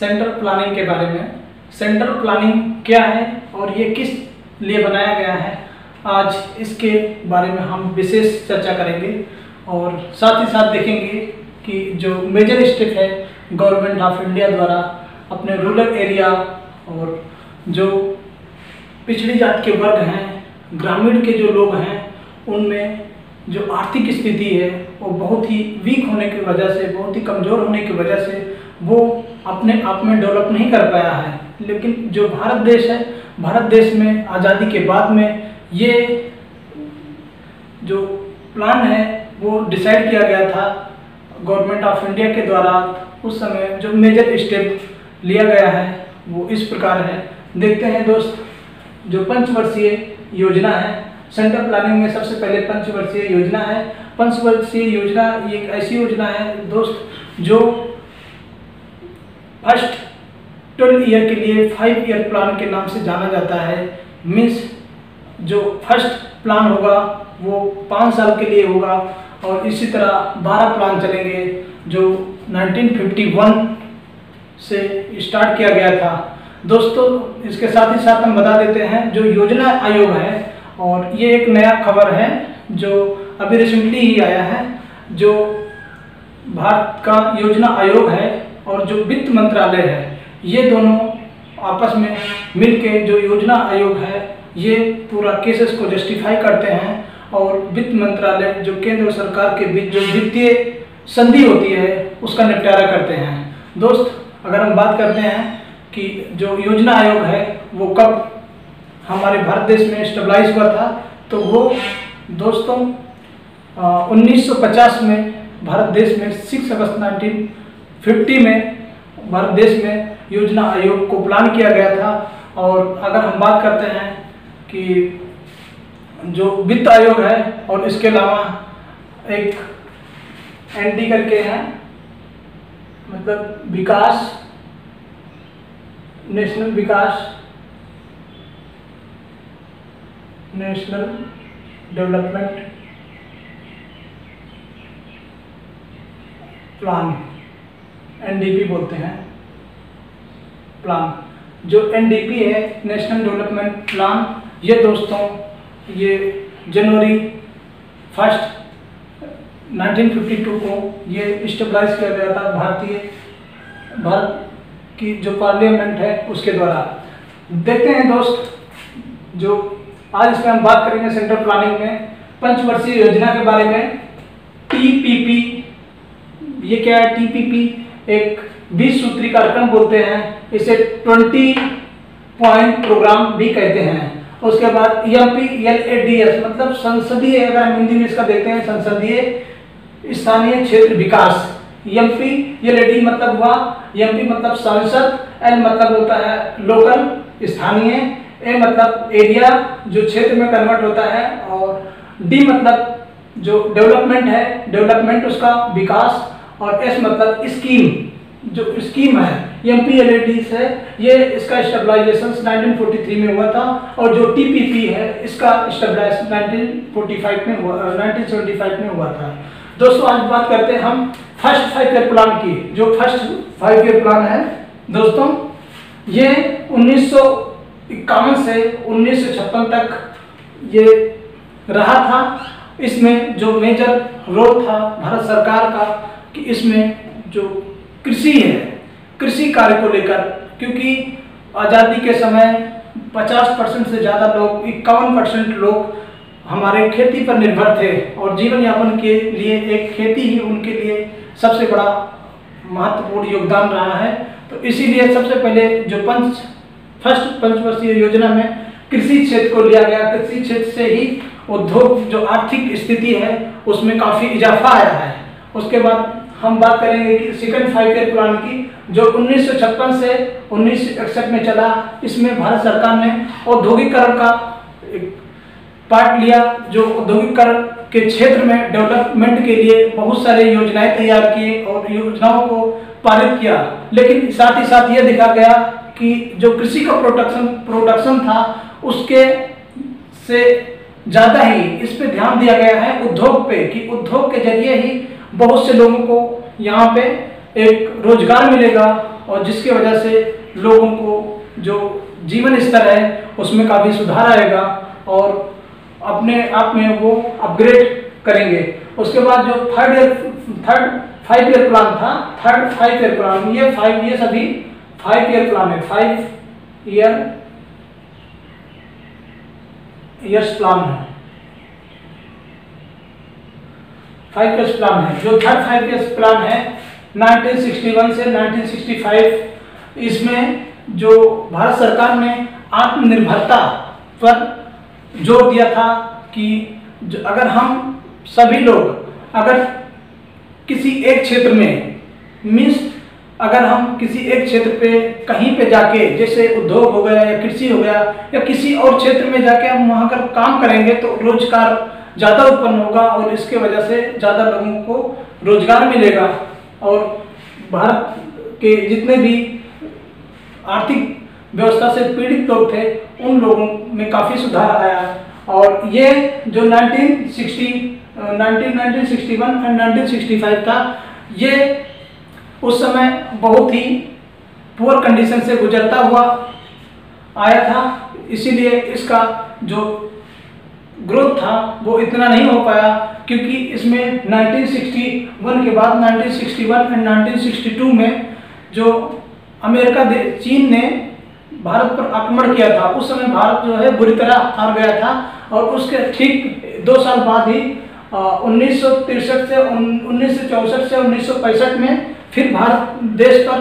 Central planning के बारे में। सेंट्रल प्लानिंग क्या है और ये किस लिए बनाया गया है, आज इसके बारे में हम विशेष चर्चा करेंगे और साथ ही साथ देखेंगे कि जो मेजर स्टेप है गवर्नमेंट ऑफ इंडिया द्वारा अपने रूरल एरिया और जो पिछड़ी जात के वर्ग हैं, ग्रामीण के जो लोग हैं, उनमें जो आर्थिक स्थिति है वो बहुत ही वीक होने की वजह से, बहुत ही कमज़ोर होने की वजह से वो अपने आप में डेवलप नहीं कर पाया है। लेकिन जो भारत देश है, भारत देश में आज़ादी के बाद में ये जो प्लान है वो डिसाइड किया गया था गवर्नमेंट ऑफ इंडिया के द्वारा। उस समय जो मेजर स्टेप लिया गया है वो इस प्रकार है। देखते हैं दोस्त, जो पंचवर्षीय योजना है, सेंट्रल प्लानिंग में सबसे पहले पंचवर्षीय योजना है। पंचवर्षीय योजना ये एक ऐसी योजना है दोस्त जो फर्स्ट 12 ईयर के लिए 5 ईयर प्लान के नाम से जाना जाता है। मीन्स जो फर्स्ट प्लान होगा वो 5 साल के लिए होगा और इसी तरह 12 प्लान चलेंगे जो 1951 से स्टार्ट किया गया था। दोस्तों इसके साथ ही साथ हम बता देते हैं जो योजना आयोग है, और ये एक नया खबर है जो अभी रिसेंटली ही आया है, जो भारत का योजना आयोग है और जो वित्त मंत्रालय है, ये दोनों आपस में मिलके जो योजना आयोग है ये पूरा केसेस को जस्टिफाई करते हैं और वित्त मंत्रालय जो केंद्र सरकार के बीच जो वित्तीय संधि होती है उसका निपटारा करते हैं। दोस्त अगर हम बात करते हैं कि जो योजना आयोग है वो कब हमारे भारत देश में स्टेबलाइज हुआ था, तो वो दोस्तों 1950 में भारत देश में 6 अगस्त 1950 में भारत देश में योजना आयोग को प्लान किया गया था। और अगर हम बात करते हैं कि जो वित्त आयोग है और इसके अलावा एक एनडी करके है, मतलब विकास, नेशनल डेवलपमेंट प्लान, एनडीपी बोलते हैं प्लान। जो एनडीपी है नेशनल डेवलपमेंट प्लान, ये दोस्तों ये जनवरी 1 1952 को ये स्टेबलाइज किया गया था भारत की जो पार्लियामेंट है उसके द्वारा। देखते हैं दोस्त, जो आज इसमें हम बात करेंगे सेंट्रल प्लानिंग में पंचवर्षीय योजना के बारे में। टीपीपी, ये क्या है? टीपीपी एक 20 सूत्री कार्यक्रम बोलते हैं, इसे 20 पॉइंट प्रोग्राम भी कहते हैं। उसके बाद एमपीएलएडीएस मतलब संसदीय, अगर हम हिंदी में इसका देखते हैं संसदीय स्थानीय क्षेत्र विकास। एमपीएलएडी मतलब हुआ, एमपी मतलब सांसद, एल मतलब होता है लोकल स्थानीय, ए मतलब एरिया जो क्षेत्र में कन्वर्ट होता है, और डी मतलब जो डेवलपमेंट है, डेवलपमेंट उसका विकास, और एस मतलब स्कीम, जो स्कीम है एमपीएलएडी से ये इसका स्टेबलाइजेशन 1943 में हुआ था। और जो टीपीपी है इसका स्टेबलाइजेशन 1975 में हुआ था। दोस्तों आज बात करते हैं हम फर्स्ट 5 ईयर प्लान की। जो फर्स्ट 5 ईयर प्लान है दोस्तों ये 1951 से 1956 तक ये रहा था। इसमें जो मेजर रोल था भारत सरकार का कि इसमें जो कृषि है, कृषि कार्य को लेकर, क्योंकि आज़ादी के समय 50% से ज़्यादा लोग, 51% लोग हमारे खेती पर निर्भर थे और जीवन यापन के लिए एक खेती ही उनके लिए सबसे बड़ा महत्वपूर्ण योगदान रहा है। तो इसीलिए सबसे पहले जो फर्स्ट पंचवर्षीय योजना में कृषि क्षेत्र को लिया गया। कृषि क्षेत्र से ही उद्योग जो आर्थिक स्थिति है उसमें काफ़ी इजाफा आया है। उसके बाद हम बात करेंगे कि सेकंड 5 ईयर प्लान की, जो 1956 से 1961 में चला। इसमें भारत सरकार ने औद्योगिकरण का पार्ट लिया, जो औद्योगिकरण के क्षेत्र में डेवलपमेंट के लिए बहुत सारे योजनाएं तैयार किए और योजनाओं को पारित किया। लेकिन साथ ही साथ ये देखा गया कि जो कृषि का प्रोडक्शन था उसके से ज़्यादा ही इस पे ध्यान दिया गया है उद्योग पे, कि उद्योग के जरिए ही बहुत से लोगों को यहाँ पे एक रोजगार मिलेगा और जिसकी वजह से लोगों को जो जीवन स्तर है उसमें काफ़ी सुधार आएगा और अपने आप में वो अपग्रेड करेंगे। उसके बाद जो थर्ड 5 ईयर प्लान था, थर्ड 5 ईयर प्लान, ये सभी 5 ईयर प्लान है, 5 ईयर्स प्लान है, 5 ईयर्स प्लान है। जो थर्ड 5 ईयर्स प्लान है 1961 से 1965, इसमें जो भारत सरकार ने आत्मनिर्भरता पर जोर दिया था कि अगर हम सभी लोग अगर किसी एक क्षेत्र में अगर हम किसी एक क्षेत्र पे कहीं पे जाके, जैसे उद्योग हो गया या कृषि हो गया या किसी और क्षेत्र में जाके हम वहाँ कर काम करेंगे तो रोजगार ज़्यादा उत्पन्न होगा और इसके वजह से ज़्यादा लोगों को रोजगार मिलेगा और भारत के जितने भी आर्थिक व्यवस्था से पीड़ित लोग थे उन लोगों में काफ़ी सुधार आया। और ये जो 1961 और 1965 था, ये उस समय बहुत ही पुअर कंडीशन से गुजरता हुआ आया था, इसीलिए इसका जो ग्रोथ था वो इतना नहीं हो पाया, क्योंकि इसमें 1961 के बाद 1961 और 1962 में जो चीन ने भारत पर आक्रमण किया था, उस समय भारत जो है बुरी तरह हार गया था और उसके ठीक 2 साल बाद ही 1963 से 1964 से 1965 में फिर भारत देश पर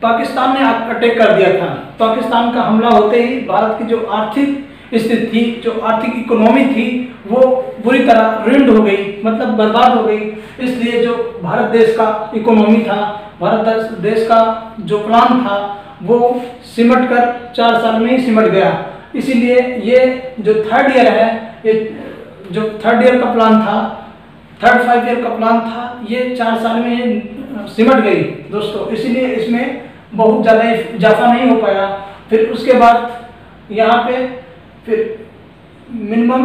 पाकिस्तान ने अटैक कर दिया था। पाकिस्तान का हमला होते ही भारत की जो आर्थिक स्थिति थी, जो आर्थिक इकोनॉमी थी, वो बुरी तरह रुइंड हो गई, मतलब बर्बाद हो गई। इसलिए जो भारत देश का इकोनॉमी था, भारत देश का जो प्लान था वो सिमट कर 4 साल में ही सिमट गया। इसीलिए ये जो थर्ड ईयर है, ये जो थर्ड ईयर का प्लान था, थर्ड 5 ईयर का प्लान था, ये 4 साल में सिमट गई दोस्तों। इसीलिए इसमें बहुत ज़्यादा इजाफा नहीं हो पाया। फिर उसके बाद यहाँ पे फिर मिनिमम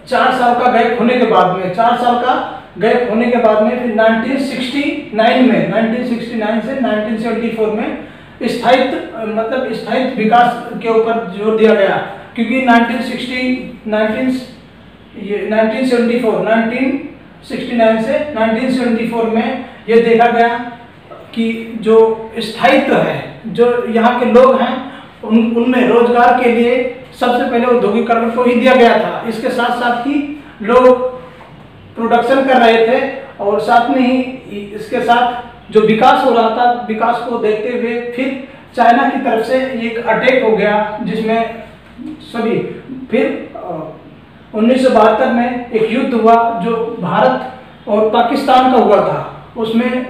4 साल का गैप होने के बाद में, 4 साल का गैप होने के बाद में फिर 1969 से 1974 में स्थायी विकास के ऊपर जोर दिया गया, क्योंकि 1969 से 1974 में ये देखा गया कि जो स्थायित्व है, जो यहाँ के लोग हैं उनमें रोजगार के लिए सबसे पहले औद्योगिकरण को ही दिया गया था। इसके साथ साथ ही लोग प्रोडक्शन कर रहे थे और साथ में ही इसके साथ जो विकास हो रहा था, विकास को देखते हुए फिर चाइना की तरफ से एक अटैक हो गया, जिसमें फिर 1972 में एक युद्ध हुआ जो भारत और पाकिस्तान का हुआ था। उसमें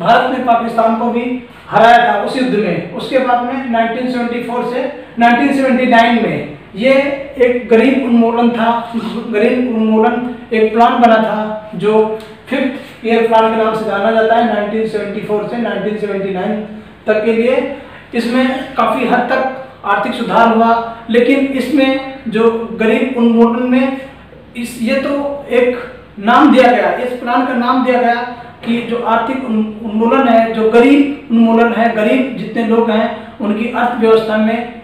भारत ने पाकिस्तान को भी हराया था उस युद्ध में। उसके बाद में 1974 से 1979 में ये एक गरीब उन्मूलन था। गरीब उन्मूलन एक प्लान बना था जो 5th ईयर प्लान के नाम से जाना जाता है, 1974 से 1979 तक के लिए। इसमें काफ़ी हद तक आर्थिक सुधार हुआ, लेकिन इसमें जो गरीब उन्मूलन में ये तो एक नाम दिया गया, इस प्लान का नाम दिया गया कि जो आर्थिक उन्मूलन है, जो गरीब उन्मूलन है, गरीब जितने लोग हैं उनकी अर्थव्यवस्था में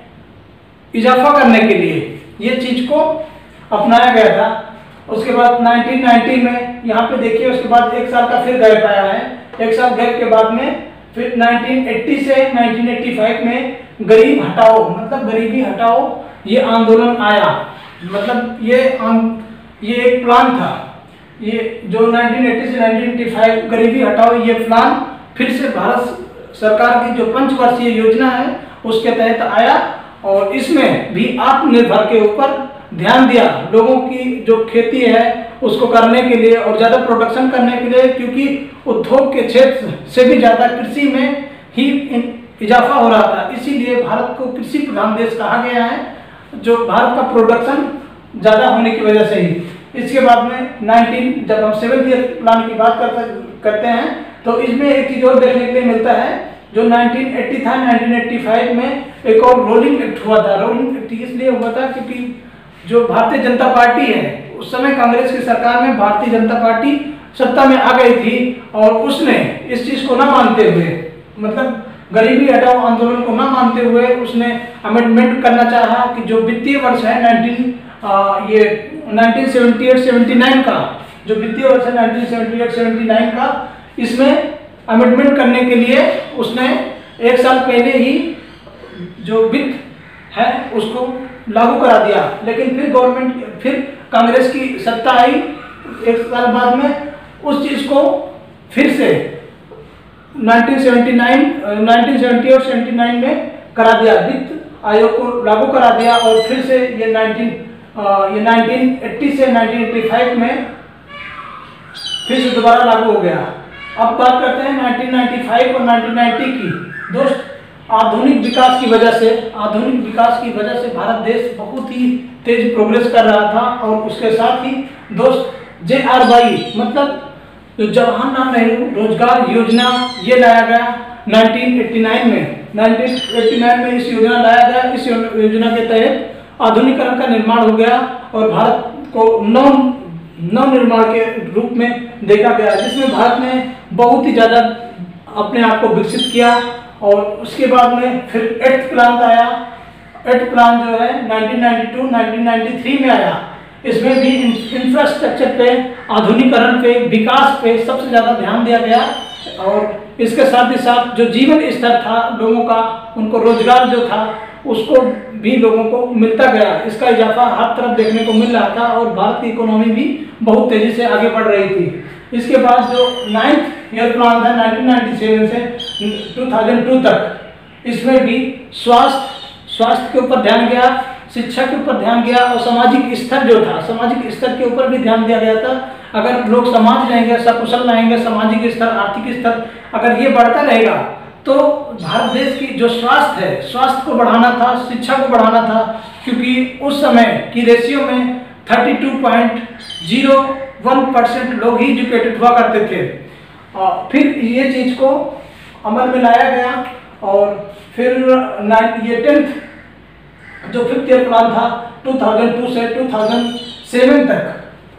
इजाफा करने के लिए ये चीज को अपनाया गया था। उसके बाद 1990 में यहाँ पे देखिए, उसके बाद 1 साल का फिर गैप आया है। 1 साल गैप के बाद में फिर 1980 से 1985 में गरीब हटाओ, मतलब गरीबी हटाओ, ये आंदोलन आया। मतलब ये एक प्लान था। ये जो 1980 से 1985 गरीबी हटाओ ये प्लान फिर से भारत सरकार की जो 5 वर्षीय योजना है उसके तहत आया और इसमें भी आत्मनिर्भर के ऊपर ध्यान दिया। लोगों की जो खेती है उसको करने के लिए और ज़्यादा प्रोडक्शन करने के लिए, क्योंकि उद्योग के क्षेत्र से भी ज़्यादा कृषि में ही इजाफा हो रहा था। इसीलिए भारत को कृषि प्रधान देश कहा गया है, जो भारत का प्रोडक्शन ज़्यादा होने की वजह से ही। इसके बाद में जब हम 7th ईयर प्लान की बात करते हैं तो इसमें एक चीज़ और देखने के लिए मिलता है। जो 1980 था, 1985 में एक और रोलिंग एक्ट हुआ था। रोलिंग एक्ट इसलिए हुआ था क्योंकि जो भारतीय जनता पार्टी है, उस समय कांग्रेस की सरकार में भारतीय जनता पार्टी सत्ता में आ गई थी और उसने इस चीज़ को न मानते हुए मतलब गरीबी हटाओ आंदोलन को न मानते हुए उसने अमेंडमेंट करना चाहा कि जो वित्तीय वर्ष है 1978-79 का, जो वित्तीय वर्ष है 1978-79 का, इसमें अमेंडमेंट करने के लिए उसने एक साल पहले ही जो वित्त है उसको लागू करा दिया। लेकिन फिर कांग्रेस की सत्ता आई एक साल बाद में, उस चीज को फिर से 1970 और 79 में करा दिया, वित्त आयोग को लागू करा दिया, और फिर से ये 1980 से 1985 में फिर से दोबारा लागू हो गया। अब बात करते हैं 1995 और 1990 की। दोस्त, आधुनिक विकास की वजह से भारत देश बहुत ही तेज प्रोग्रेस कर रहा था, और उसके साथ ही दोस्त JRY मतलब जो जवाहरलाल नेहरू रोजगार योजना ये लाया गया 1989 में। 1989 में इस योजना लाया गया। इस योजना के तहत आधुनिकीकरण का निर्माण हो गया और भारत को नव निर्माण के रूप में देखा गया, जिसमें भारत ने बहुत ही ज़्यादा अपने आप को विकसित किया। और उसके बाद में फिर 8th प्लान आया। 8th प्लान जो है 1992-1993 में आया। इसमें भी इंफ्रास्ट्रक्चर पे, आधुनिकीकरण पे, विकास पे सबसे ज़्यादा ध्यान दिया गया। और इसके साथ ही साथ जो जीवन स्तर था लोगों का, उनको रोजगार जो था उसको भी लोगों को मिलता गया। इसका इजाफा हर तरफ देखने को मिल रहा था और भारत की इकोनॉमी भी बहुत तेजी से आगे बढ़ रही थी। इसके बाद जो 9th ईयर प्लान था 1997 से 2002 तक, इसमें भी स्वास्थ्य के ऊपर ध्यान गया, शिक्षा के ऊपर ध्यान गया, और सामाजिक स्तर जो था, सामाजिक स्तर के ऊपर भी ध्यान दिया गया था। अगर लोग समाज रहेंगे, सकुशल रहेंगे, सामाजिक स्तर, आर्थिक स्तर अगर ये बढ़ता रहेगा तो भारत देश की जो स्वास्थ्य है, स्वास्थ्य को बढ़ाना था, शिक्षा को बढ़ाना था, क्योंकि उस समय की रेशियो में 32.01% लोग ही एजुकेटेड हुआ करते थे। फिर ये चीज़ को अमल में लाया गया। और फिर ये 10th जो 5th ईयर प्लान था 2002 से 2007 तक,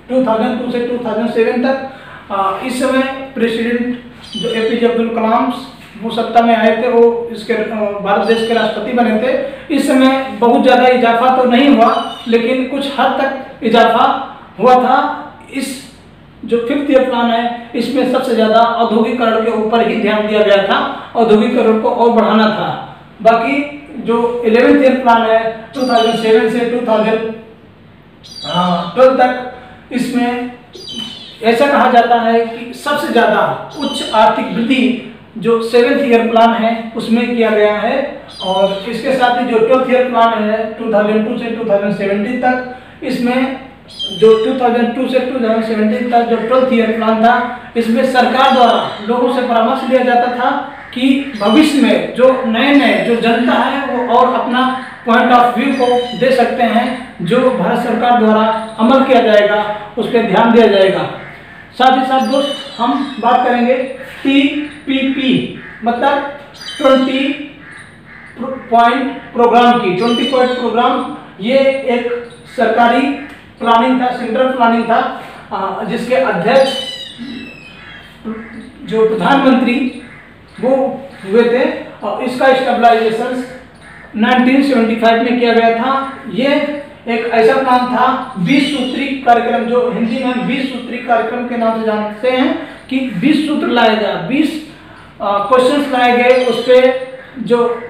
2002 से 2007 तक, इस समय प्रेसिडेंट जो APJ अब्दुल कलाम वो सत्ता में आए थे, वो इसके भारत देश के राष्ट्रपति बने थे। इस समय बहुत ज़्यादा इजाफा तो नहीं हुआ, लेकिन कुछ हद तक इजाफा हुआ था। इस जो 5th ईयर प्लान है इसमें सबसे ज़्यादा औद्योगिकरण के ऊपर ही ध्यान दिया गया था, औद्योगिकरण को और बढ़ाना था। बाकी जो 11th ईयर प्लान है 2007 से 2012 तक, इसमें ऐसा कहा जाता है कि सबसे ज़्यादा उच्च आर्थिक वृद्धि जो 7th ईयर प्लान है उसमें किया गया है। और इसके साथ ही जो 12th ईयर प्लान है 2002 से 2017 तक, इसमें जो 2002 से 2017 तक जो 12th ईयर प्लान था, इसमें सरकार द्वारा लोगों से परामर्श लिया जाता था कि भविष्य में जो नए जो जनता है वो और अपना पॉइंट ऑफ व्यू को दे सकते हैं, जो भारत सरकार द्वारा अमल किया जाएगा उस पर ध्यान दिया जाएगा। साथ ही साथ दोस्त हम बात करेंगे TPP मतलब 20 पॉइंट प्रोग्राम की। 20 पॉइंट प्रोग्राम ये एक सरकारी प्लानिंग था, सेंट्रल प्लानिंग था, जिसके अध्यक्ष जो प्रधानमंत्री वो हुए थे। और इसका स्टेबलाइजेशन 1975 में किया गया था। ये एक ऐसा प्लान था 20 सूत्री कार्यक्रम, जो हिंदी में 20 सूत्री कार्यक्रम के नाम से जानते हैं, कि 20 सूत्र लाए गए, 20 क्वेश्चंस लाए गए, उस पर जो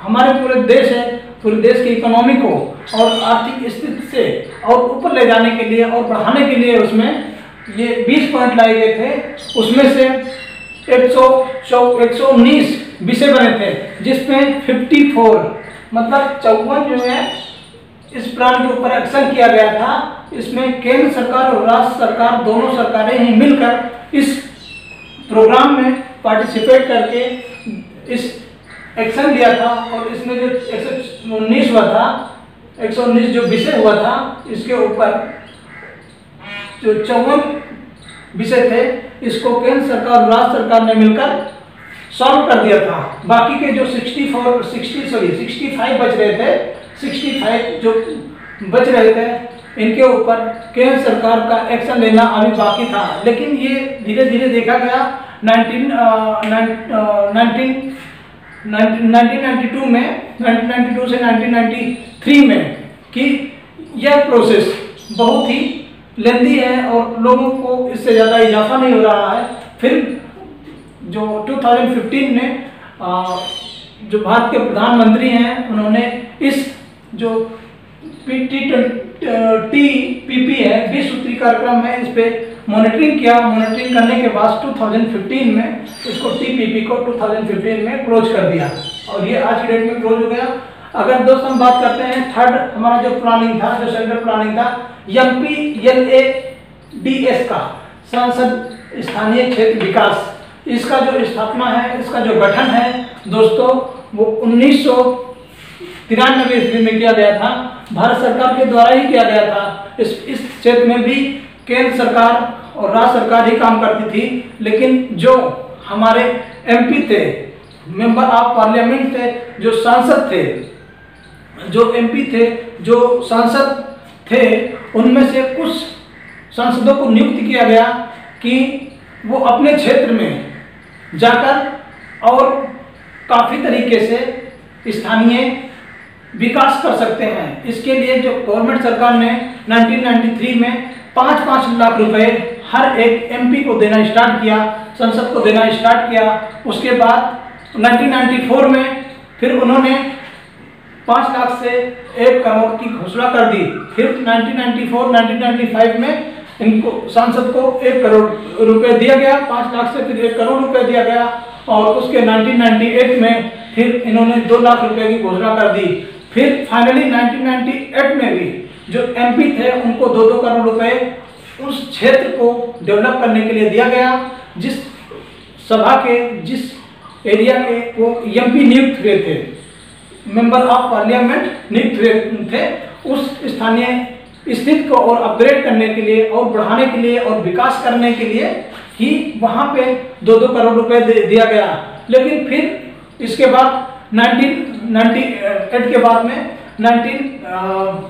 हमारे पूरे देश है, पूरे देश की इकोनॉमी को और आर्थिक स्थिति से और ऊपर ले जाने के लिए और बढ़ाने के लिए उसमें ये 20 पॉइंट लाए गए थे। उसमें से 119 विषय बने थे, जिसमें 54 मतलब 54 जो है इस प्लान के ऊपर एक्शन किया गया था। इसमें केंद्र सरकार और राज्य सरकार दोनों सरकारें ही मिलकर इस प्रोग्राम में पार्टिसिपेट करके इस एक्शन लिया था। और इसमें जो 119 हुआ था, 119 जो विषय हुआ था, इसके ऊपर जो 54 विषय थे, इसको केंद्र सरकार और राज्य सरकार ने मिलकर सॉल्व कर दिया था। बाकी के जो 65 बच रहे थे, 65 जो बच रहे थे, इनके ऊपर केंद्र सरकार का एक्शन लेना अभी बाकी था। लेकिन ये धीरे धीरे देखा गया 1992 में 1992 से 1993 में कि यह प्रोसेस बहुत ही लेंदी है और लोगों को इससे ज़्यादा इजाफा नहीं हो रहा है। फिर जो 2015 में जो भारत के प्रधानमंत्री हैं उन्होंने इस जो TPP है 20 सूत्री कार्यक्रम है, इस पे मॉनिटरिंग किया। मॉनिटरिंग करने के बाद 2015 में इसको TPP को 2015 में क्लोज कर दिया और ये आज की डेट में क्लोज हो गया। अगर दोस्त हम बात करते हैं थर्ड हमारा जो प्लानिंग था, जो सेंट्रल प्लानिंग था MPLADS का, सांसद स्थानीय क्षेत्र विकास, इसका जो स्थापना है, इसका जो गठन है दोस्तों वो 1993 ईस्वी में किया गया था। भारत सरकार के द्वारा ही किया गया था। इस क्षेत्र में भी केंद्र सरकार और राज्य सरकार ही काम करती थी, लेकिन जो हमारे MP थे, मेंबर ऑफ पार्लियामेंट थे, जो सांसद थे, जो MP थे, जो सांसद थे, उनमें से कुछ सांसदों को नियुक्त किया गया कि वो अपने क्षेत्र में जाकर और काफ़ी तरीके से स्थानीय विकास कर सकते हैं। इसके लिए जो गवर्नमेंट सरकार ने 1993 में 5-5 लाख रुपए हर एक MP को देना स्टार्ट किया, संसद को देना स्टार्ट किया। उसके बाद 1994 में फिर उन्होंने 5 लाख से 1 करोड़ की घोषणा कर दी। फिर 1994-1995 में इनको सांसद को 1 करोड़ रुपए दिया गया, 5 लाख से फिर 1 करोड़ रुपए दिया गया और उसके 1998 में फिर इन्होंने 2 लाख रुपए की घोषणा कर दी। फिर फाइनली 1998 में भी जो MP थे उनको 2-2 करोड़ रुपए उस क्षेत्र को डेवलप करने के लिए दिया गया। जिस सभा के, जिस एरिया के वो MP नियुक्त हुए थे, मेंबर ऑफ पार्लियामेंट नियुक्त हुए थे, उस स्थानीय स्थिति को और अपग्रेड करने के लिए और बढ़ाने के लिए और विकास करने के लिए ही वहाँ पे 2-2 करोड़ रुपए दिया गया। लेकिन फिर इसके बाद 1998 के बाद में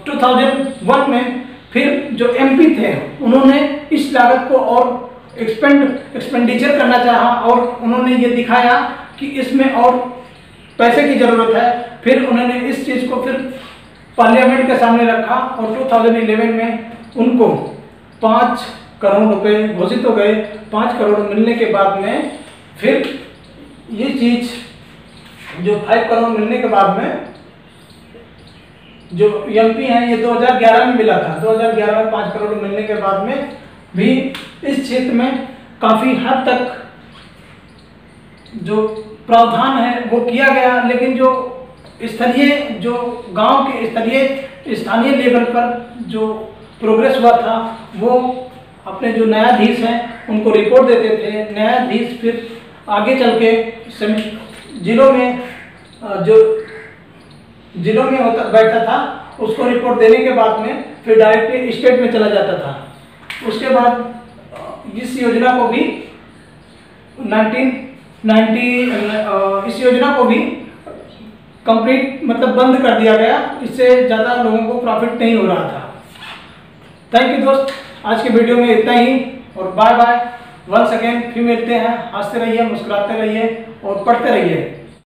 2001 में फिर जो MP थे उन्होंने इस लागत को और एक्सपेंडिचर करना चाहा और उन्होंने ये दिखाया कि इसमें और पैसे की ज़रूरत है। फिर उन्होंने इस चीज़ को फिर पार्लियामेंट के सामने रखा और 2011 में उनको 5 करोड़ रुपए घोषित हो गए। 5 करोड़ मिलने के बाद में फिर ये चीज़ जो 5 करोड़ मिलने के बाद में जो MP हैं ये 2011 में मिला था। 2011 में 5 करोड़ मिलने के बाद में भी इस क्षेत्र में काफ़ी हद तक जो प्रावधान है वो किया गया, लेकिन जो स्थलीय, जो गांव के स्थानीय लेवल पर जो प्रोग्रेस हुआ था वो अपने जो न्यायाधीश हैं उनको रिपोर्ट देते थे। न्यायाधीश फिर आगे चल के जिलों में होता बैठा था, उसको रिपोर्ट देने के बाद में फिर डायरेक्ट स्टेट में चला जाता था। उसके बाद इस योजना को भी इस योजना को भी कंप्लीट मतलब बंद कर दिया गया। इससे ज़्यादा लोगों को प्रॉफिट नहीं हो रहा था। थैंक यू दोस्त, आज के वीडियो में इतना ही और बाय बाय। वंस अगेन फिर मिलते हैं। हंसते रहिए, मुस्कुराते रहिए और पढ़ते रहिए।